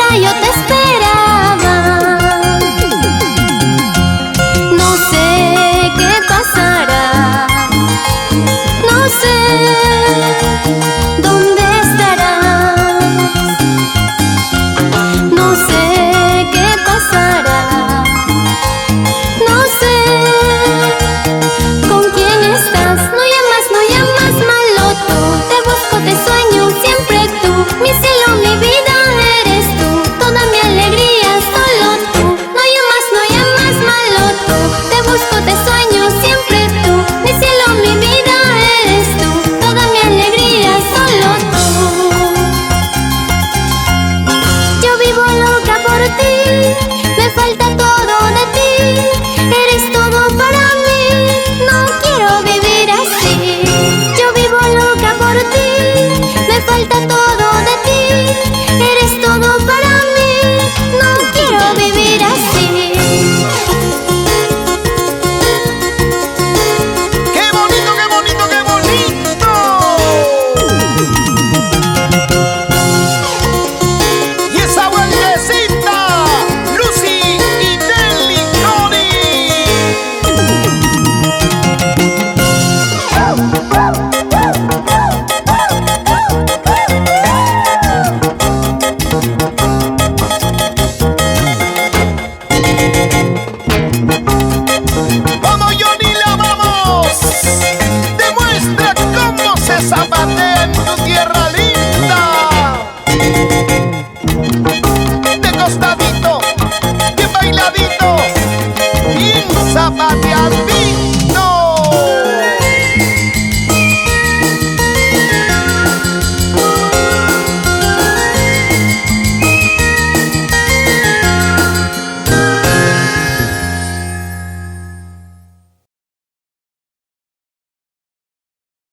vida yo te esperaba. No sé qué pasará, no sé dónde estarás, no sé qué pasará, no sé con quién estás. No llamas malo tú, te busco, te sueño siempre tú. Mi cielo, mi vida eres tú, toda mi alegría solo tú. No llamas malo tú, te busco, te sueño siempre tú. Mi cielo, mi vida eres tú, toda mi alegría solo tú. Yo vivo loca por ti, me falta todo de ti. Eres todo para mí, no quiero vivir así. Yo vivo loca por ti, me falta todo de ti. Eres todo para mí, no quiero vivir así. ¡Qué bonito, qué bonito, qué bonito! Y esa vueltecita, Lucy y Nelly Cody. ¡Vamos, Johnny, la vamos! Demuestra cómo se zapatea en tu tierra linda. De costadito, bien bailadito, bien zapateo.